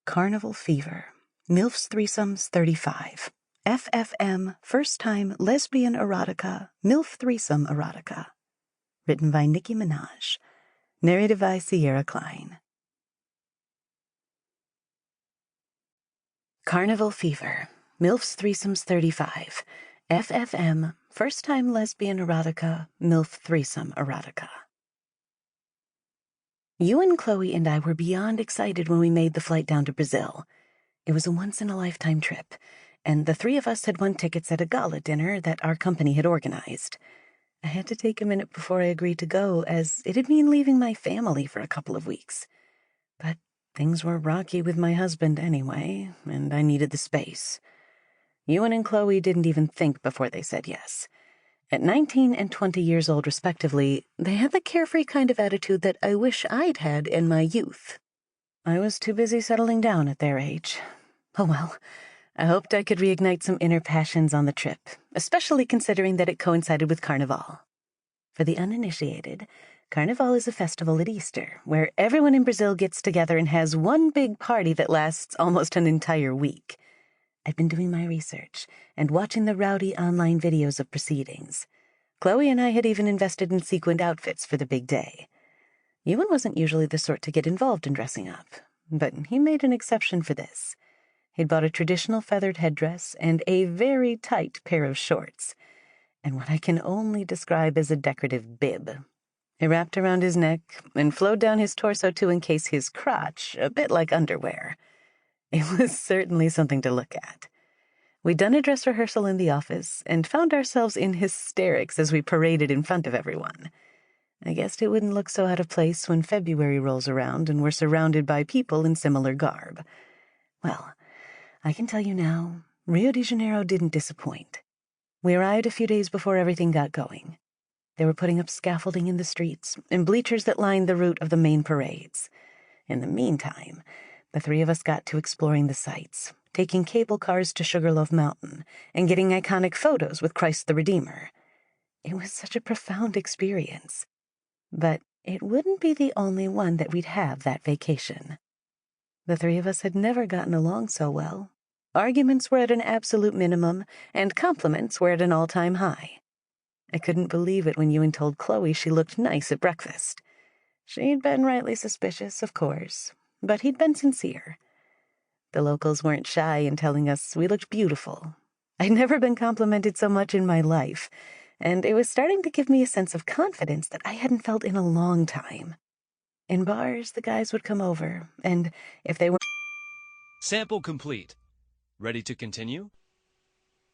Carnival Fever, Milf Threesomes 35, FFM First Time Lesbian Erotica Milf Threesome Erotica. Written by Nicki Menage. Narrated by Kline. Carnival Fever, Milf Threesomes 35, FFM First Time Lesbian Erotica Milf Threesome Erotica. Ewan, Chloe, and I were beyond excited when we made the flight down to Brazil. It was a once-in-a-lifetime trip, and the three of us had won tickets at a gala dinner that our company had organized. I had to take a minute before I agreed to go, as it'd mean leaving my family for a couple of weeks. But things were rocky with my husband anyway, and I needed the space. Ewan and Chloe didn't even think before they said yes. At 19 and 20 years old, respectively, they had the carefree kind of attitude that I wish I'd had in my youth. I was too busy settling down at their age. Oh well, I hoped I could reignite some inner passions on the trip, especially considering that it coincided with Carnival. For the uninitiated, Carnival is a festival at Easter, where everyone in Brazil gets together and has one big party that lasts almost an entire week. I'd been doing my research and watching the rowdy online videos of proceedings. Chloe and I had even invested in sequined outfits for the big day. Ewan wasn't usually the sort to get involved in dressing up, but he made an exception for this. He'd bought a traditional feathered headdress and a very tight pair of shorts, and what I can only describe as a decorative bib. It wrapped around his neck and flowed down his torso to encase his crotch, a bit like underwear. It was certainly something to look at. We'd done a dress rehearsal in the office and found ourselves in hysterics as we paraded in front of everyone. I guessed it wouldn't look so out of place when February rolls around and we're surrounded by people in similar garb. Well, I can tell you now, Rio de Janeiro didn't disappoint. We arrived a few days before everything got going. They were putting up scaffolding in the streets and bleachers that lined the route of the main parades. In the meantime, the three of us got to exploring the sights, taking cable cars to Sugarloaf Mountain, and getting iconic photos with Christ the Redeemer. It was such a profound experience. But it wouldn't be the only one that we'd have that vacation. The three of us had never gotten along so well. Arguments were at an absolute minimum, and compliments were at an all-time high. I couldn't believe it when Ewan told Chloe she looked nice at breakfast. She'd been rightly suspicious, of course, but he'd been sincere. The locals weren't shy in telling us we looked beautiful. I'd never been complimented so much in my life, and it was starting to give me a sense of confidence that I hadn't felt in a long time. In bars, the guys would come over, and if they were... Sample complete. Ready to continue?